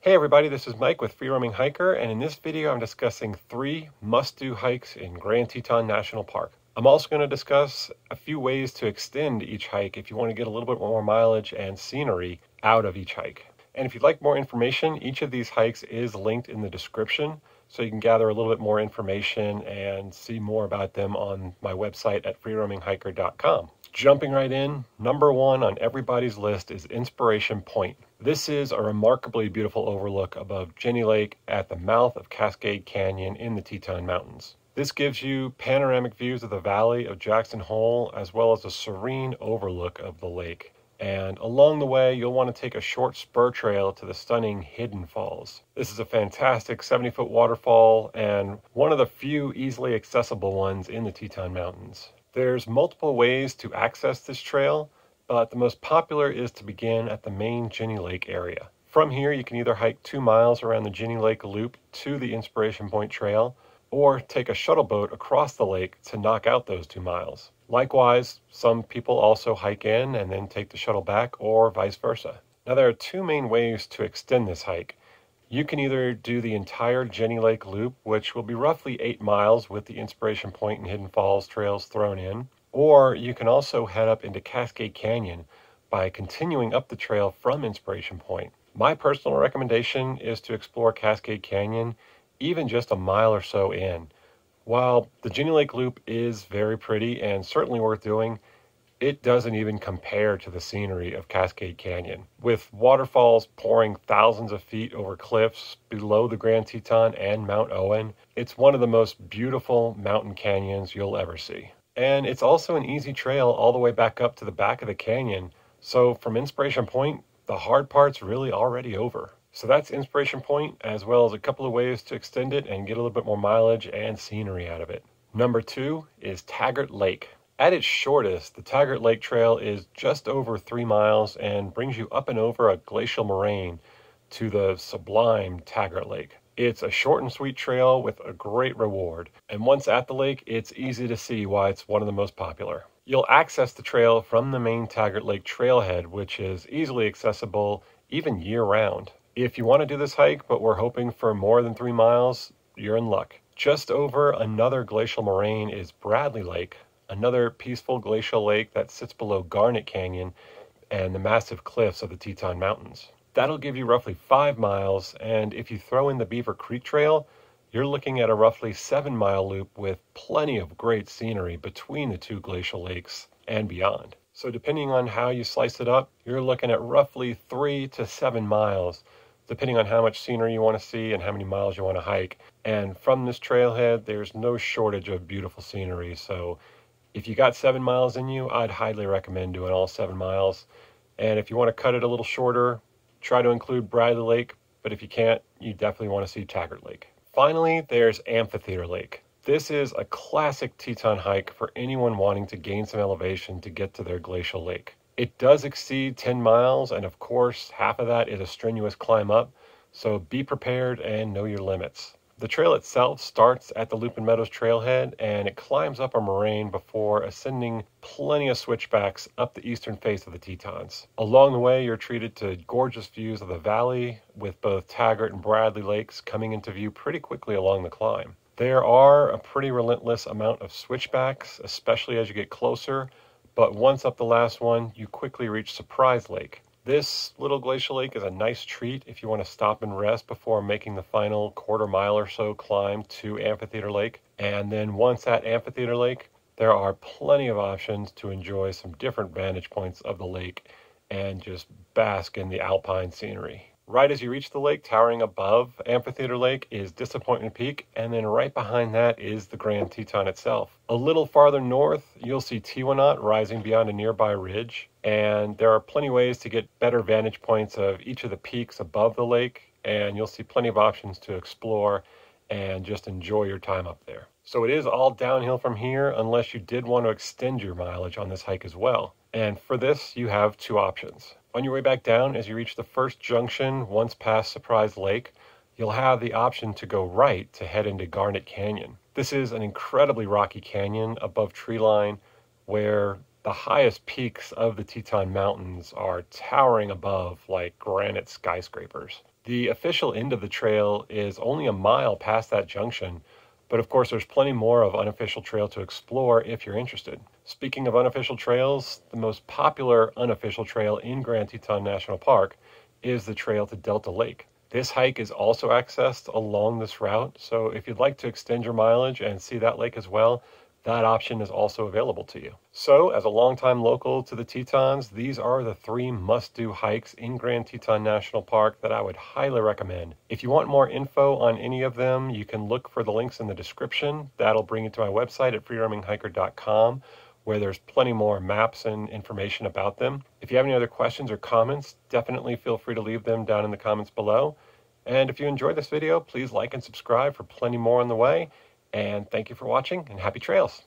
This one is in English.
Hey everybody, this is Mike with Free Roaming Hiker, and in this video I'm discussing 3 must-do hikes in Grand Teton National Park. I'm also going to discuss a few ways to extend each hike if you want to get a little bit more mileage and scenery out of each hike. And if you'd like more information, each of these hikes is linked in the description, so you can gather a little bit more information and see more about them on my website at freeroaminghiker.com. Jumping right in, number 1 on everybody's list is Inspiration Point. This is a remarkably beautiful overlook above Jenny Lake at the mouth of Cascade Canyon in the Teton Mountains. This gives you panoramic views of the valley of Jackson Hole as well as a serene overlook of the lake. And along the way, you'll want to take a short spur trail to the stunning Hidden Falls. This is a fantastic 70-foot waterfall and one of the few easily accessible ones in the Teton Mountains. There's multiple ways to access this trail, but the most popular is to begin at the main Jenny Lake area. From here, you can either hike 2 miles around the Jenny Lake Loop to the Inspiration Point Trail, or take a shuttle boat across the lake to knock out those 2 miles. Likewise, some people also hike in and then take the shuttle back, or vice versa. Now, there are 2 main ways to extend this hike. You can either do the entire Jenny Lake Loop, which will be roughly 8 miles with the Inspiration Point and Hidden Falls trails thrown in, or you can also head up into Cascade Canyon by continuing up the trail from Inspiration Point. My personal recommendation is to explore Cascade Canyon even just a mile or so in. While the Jenny Lake Loop is very pretty and certainly worth doing, it doesn't even compare to the scenery of Cascade Canyon. With waterfalls pouring thousands of feet over cliffs below the Grand Teton and Mount Owen, it's one of the most beautiful mountain canyons you'll ever see. And it's also an easy trail all the way back up to the back of the canyon, so from Inspiration Point, the hard part's really already over. So that's Inspiration Point, as well as a couple of ways to extend it and get a little bit more mileage and scenery out of it. Number 2 is Taggart Lake. At its shortest, the Taggart Lake Trail is just over 3 miles and brings you up and over a glacial moraine to the sublime Taggart Lake. It's a short and sweet trail with a great reward, and once at the lake, it's easy to see why it's one of the most popular. You'll access the trail from the main Taggart Lake trailhead, which is easily accessible even year-round. If you want to do this hike, but we're hoping for more than 3 miles, you're in luck. Just over another glacial moraine is Bradley Lake, another peaceful glacial lake that sits below Garnet Canyon and the massive cliffs of the Teton Mountains. That'll give you roughly 5 miles, and if you throw in the Beaver Creek Trail, you're looking at a roughly 7-mile loop with plenty of great scenery between the 2 glacial lakes and beyond. So depending on how you slice it up, you're looking at roughly 3 to 7 miles, depending on how much scenery you want to see and how many miles you want to hike. And from this trailhead, there's no shortage of beautiful scenery, so if you got 7 miles in you, I'd highly recommend doing all 7 miles. And if you want to cut it a little shorter, try to include Bradley Lake, but if you can't, you definitely want to see Taggart Lake. Finally, there's Amphitheater Lake. This is a classic Teton hike for anyone wanting to gain some elevation to get to their glacial lake. It does exceed 10 miles, and of course, half of that is a strenuous climb up, so be prepared and know your limits. The trail itself starts at the Lupin Meadows trailhead, and it climbs up a moraine before ascending plenty of switchbacks up the eastern face of the Tetons. Along the way, you're treated to gorgeous views of the valley, with both Taggart and Bradley Lakes coming into view pretty quickly along the climb. There are a pretty relentless amount of switchbacks, especially as you get closer, but once up the last one, you quickly reach Surprise Lake. This little glacial lake is a nice treat if you want to stop and rest before making the final quarter mile or so climb to Amphitheater Lake. And then once at Amphitheater Lake, there are plenty of options to enjoy some different vantage points of the lake and just bask in the alpine scenery. Right as you reach the lake, towering above Amphitheater Lake is Disappointment Peak, and then right behind that is the Grand Teton itself. A little farther north, you'll see Teewinot rising beyond a nearby ridge, and there are plenty of ways to get better vantage points of each of the peaks above the lake, and you'll see plenty of options to explore and just enjoy your time up there. So it is all downhill from here unless you did want to extend your mileage on this hike as well. And for this, you have 2 options. On your way back down, as you reach the first junction, once past Surprise Lake, you'll have the option to go right to head into Garnet Canyon. This is an incredibly rocky canyon above treeline where the highest peaks of the Teton Mountains are towering above like granite skyscrapers. The official end of the trail is only a mile past that junction, but of course there's plenty more of unofficial trail to explore if you're interested. Speaking of unofficial trails, the most popular unofficial trail in Grand Teton National Park is the trail to Delta Lake. This hike is also accessed along this route, so if you'd like to extend your mileage and see that lake as well, that option is also available to you. So, as a longtime local to the Tetons, these are the 3 must-do hikes in Grand Teton National Park that I would highly recommend. If you want more info on any of them, you can look for the links in the description. That'll bring you to my website at freeroaminghiker.com, where there's plenty more maps and information about them. If you have any other questions or comments, definitely feel free to leave them down in the comments below. And if you enjoyed this video, please like and subscribe for plenty more on the way. And thank you for watching, and happy trails.